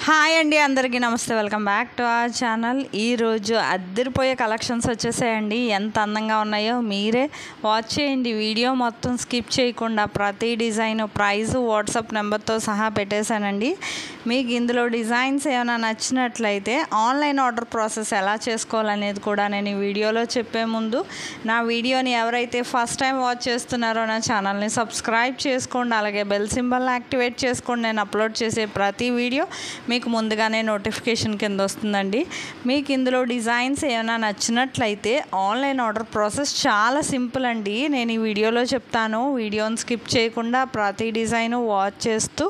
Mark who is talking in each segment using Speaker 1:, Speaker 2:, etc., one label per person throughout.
Speaker 1: Hi అండి, అందరికీ నమస్తే. Welcome back to our channel. ఈరోజు అద్దరిపోయే కలెక్షన్స్ వచ్చేసాయండి. ఎంత అందంగా ఉన్నాయో మీరే వాచ్ చేయండి. వీడియో మొత్తం స్కిప్ చేయకుండా ప్రతి డిజైన్ ప్రైస్ వాట్సాప్ నెంబర్తో సహా పెట్టేశానండి. మీకు ఇందులో డిజైన్స్ ఏమైనా నచ్చినట్లయితే ఆన్లైన్ ఆర్డర్ ప్రాసెస్ ఎలా చేసుకోవాలనేది కూడా నేను ఈ వీడియోలో చెప్పే ముందు నా వీడియోని ఎవరైతే ఫస్ట్ టైం వాచ్ చేస్తున్నారో నా ఛానల్ని సబ్స్క్రైబ్ చేసుకోండి. అలాగే బెల్ సింబల్ని యాక్టివేట్ చేసుకోండి. నేను అప్లోడ్ చేసే ప్రతి వీడియో మీకు ముందుగానే నోటిఫికేషన్ కింద వస్తుందండి. మీకు ఇందులో డిజైన్స్ ఏమైనా నచ్చినట్లయితే ఆన్లైన్ ఆర్డర్ ప్రాసెస్ చాలా సింపుల్ అండి. నేను ఈ వీడియోలో చెప్తాను. వీడియోని స్కిప్ చేయకుండా ప్రతి డిజైన్ వాచ్ చేస్తూ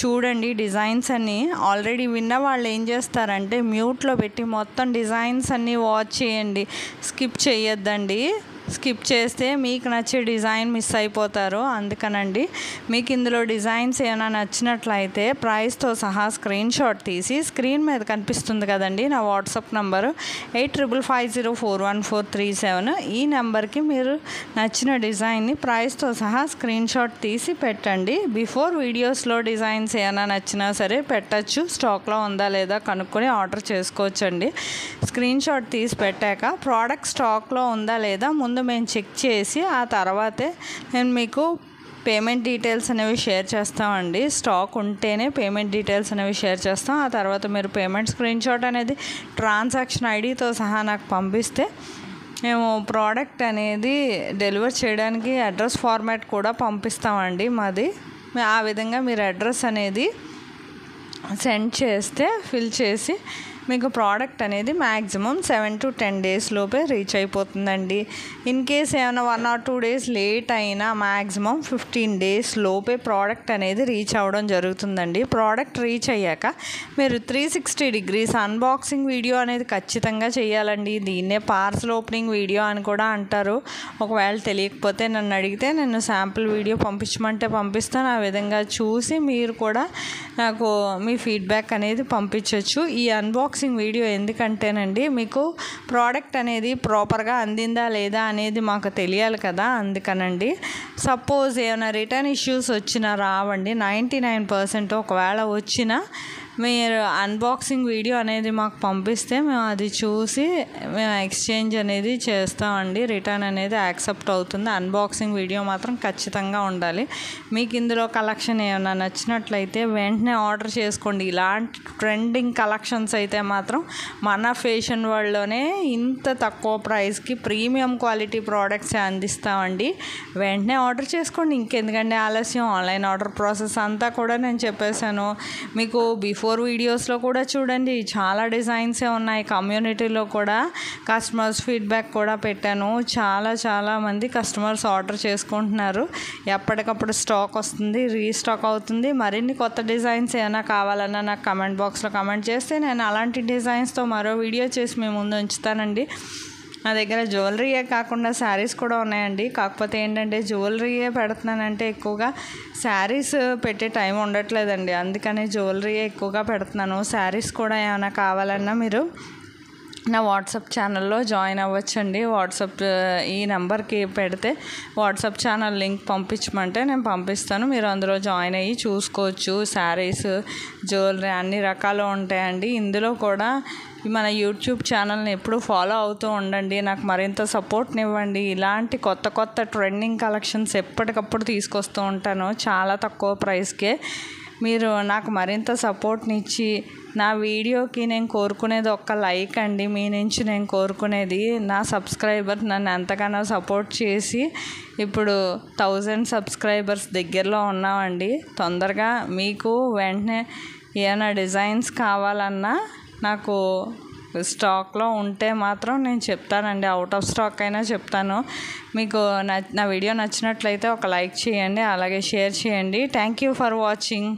Speaker 1: చూడండి. డిజైన్స్ అన్నీ ఆల్రెడీ విన్న వాళ్ళు ఏం చేస్తారంటే మ్యూట్లో పెట్టి మొత్తం డిజైన్స్ అన్నీ వాచ్ చేయండి. స్కిప్ చేయొద్దండి. స్కిప్ చేస్తే మీకు నచ్చే డిజైన్ మిస్ అయిపోతారు. అందుకనండి మీకు ఇందులో డిజైన్స్ ఏమైనా నచ్చినట్లయితే ప్రైస్తో సహా స్క్రీన్ షాట్ తీసి స్క్రీన్ మీద కనిపిస్తుంది కదండి నా వాట్సాప్ నంబరు 8550414437. ఈ నెంబర్కి మీరు నచ్చిన డిజైన్ని ప్రైస్తో సహా స్క్రీన్ షాట్ తీసి పెట్టండి. బిఫోర్ వీడియోస్లో డిజైన్స్ ఏమైనా నచ్చినా సరే పెట్టచ్చు. స్టాక్లో ఉందా లేదా కనుక్కొని ఆర్డర్ చేసుకోవచ్చండి. స్క్రీన్ షాట్ తీసి పెట్టాక ప్రోడక్ట్ స్టాక్లో ఉందా లేదా ముందు మేము చెక్ చేసి ఆ తర్వాతే నేను మీకు పేమెంట్ డీటెయిల్స్ అనేవి షేర్ చేస్తామండి. స్టాక్ ఉంటేనే పేమెంట్ డీటెయిల్స్ అనేవి షేర్ చేస్తాం. ఆ తర్వాత మీరు పేమెంట్ స్క్రీన్ షాట్ అనేది ట్రాన్సాక్షన్ ఐడితో సహా నాకు పంపిస్తే మేము ప్రోడక్ట్ అనేది డెలివర్ చేయడానికి అడ్రస్ ఫార్మాట్ కూడా పంపిస్తామండి మాది. ఆ విధంగా మీరు అడ్రస్ అనేది సెండ్ చేస్తే ఫిల్ చేసి మీకు ప్రోడక్ట్ అనేది మ్యాక్సిమం 7 to 10 days లోపే రీచ్ అయిపోతుందండి. ఇన్ కేస్ ఏమైనా 1 or 2 days లేట్ అయినా మ్యాక్సిమం 15 days లోపే ప్రోడక్ట్ అనేది రీచ్ అవ్వడం జరుగుతుందండి. ప్రోడక్ట్ రీచ్ అయ్యాక మీరు 360 degrees అన్బాక్సింగ్ వీడియో అనేది ఖచ్చితంగా చేయాలండి. దీన్నే పార్సల్ ఓపెనింగ్ వీడియో అని కూడా అంటారు. ఒకవేళ తెలియకపోతే నన్ను అడిగితే నేను శాంపుల్ వీడియో పంపించమంటే పంపిస్తాను. ఆ విధంగా చూసి మీరు కూడా నాకు మీ ఫీడ్బ్యాక్ అనేది పంపించవచ్చు. ఈ అన్బాక్సింగ్ వీడియో ఎందుకంటేనండి మీకు ప్రోడక్ట్ అనేది ప్రాపర్గా అందిందా లేదా అనేది మాకు తెలియాలి కదా. అందుకనండి సపోజ్ ఏమైనా రిటర్న్ ఇష్యూస్ వచ్చినా రావండి. 99% ఒకవేళ వచ్చినా మీరు అన్బాక్సింగ్ వీడియో అనేది మాకు పంపిస్తే మేము అది చూసి మేము ఎక్స్చేంజ్ అనేది చేస్తామండి. రిటర్న్ అనేది యాక్సెప్ట్ అవుతుంది. అన్బాక్సింగ్ వీడియో మాత్రం ఖచ్చితంగా ఉండాలి. మీకు ఇందులో కలెక్షన్ ఏమైనా నచ్చినట్లయితే వెంటనే ఆర్డర్ చేసుకోండి. ఇలాంటి ట్రెండింగ్ కలెక్షన్స్ అయితే మాత్రం మన ఫ్యాషన్ వరల్డ్లోనే ఇంత తక్కువ ప్రైస్కి ప్రీమియం క్వాలిటీ ప్రోడక్ట్స్ అందిస్తామండి. వెంటనే ఆర్డర్ చేసుకోండి. ఇంకెందుకంటే ఆలస్యం. ఆన్లైన్ ఆర్డర్ ప్రాసెస్ అంతా కూడా నేను చెప్పేశాను. మీకు బిఫోర్ వీడియోస్లో కూడా చూడండి చాలా డిజైన్సే ఉన్నాయి. కమ్యూనిటీలో కూడా కస్టమర్స్ ఫీడ్బ్యాక్ కూడా పెట్టాను. చాలా మంది కస్టమర్స్ ఆర్డర్ చేసుకుంటున్నారు. ఎప్పటికప్పుడు స్టాక్ వస్తుంది, రీస్టాక్ అవుతుంది. మరిన్ని కొత్త డిజైన్స్ ఏమైనా కావాలన్నా నాకు కమెంట్ బాక్స్లో కమెంట్ చేస్తే నేను అలాంటి డిజైన్స్తో మరో వీడియో చేసి మీ ముందు ఉంచుతానండి. నా దగ్గర జ్యువెలరీయే కాకుండా శారీస్ కూడా ఉన్నాయండి. కాకపోతే ఏంటంటే జ్యువెలరీయే పెడుతున్నానంటే ఎక్కువగా శారీస్ పెట్టే టైం ఉండట్లేదండి. అందుకని జ్యువెలరీయే ఎక్కువగా పెడుతున్నాను. శారీస్ కూడా ఏమైనా కావాలన్నా మీరు నా వాట్సాప్ ఛానల్లో జాయిన్ అవ్వచ్చండి. వాట్సాప్ ఈ నెంబర్కి పెడితే వాట్సాప్ ఛానల్ లింక్ పంపించమంటే నేను పంపిస్తాను. మీరు అందులో జాయిన్ అయ్యి చూసుకోవచ్చు. శారీస్, జ్యువెలరీ అన్ని రకాలు ఉంటాయండి. ఇందులో కూడా మన యూట్యూబ్ ఛానల్ని ఎప్పుడు ఫాలో అవుతూ ఉండండి. నాకు మరింత సపోర్ట్నివ్వండి. ఇలాంటి కొత్త ట్రెండింగ్ కలెక్షన్స్ ఎప్పటికప్పుడు తీసుకొస్తూ ఉంటాను చాలా తక్కువ ప్రైస్కే. మీరు నాకు మరింత సపోర్ట్నిచ్చి నా వీడియోకి నేను కోరుకునేది ఒక్క లైక్ అండి. మీ నుంచి నేను కోరుకునేది నా సబ్స్క్రైబర్ నన్ను ఎంతగానో సపోర్ట్ చేసి ఇప్పుడు 1000 సబ్స్క్రైబర్స్ దగ్గరలో ఉన్నామండి. తొందరగా మీకు వెంటనే ఏమైనా డిజైన్స్ కావాలన్నా నాకు స్టాక్లో ఉంటే మాత్రం నేను చెప్తానండి. అవుట్ ఆఫ్ స్టాక్ అయినా చెప్తాను. మీకు నా వీడియో నచ్చినట్లయితే ఒక లైక్ చేయండి, అలాగే షేర్ చేయండి. Thank you for watching.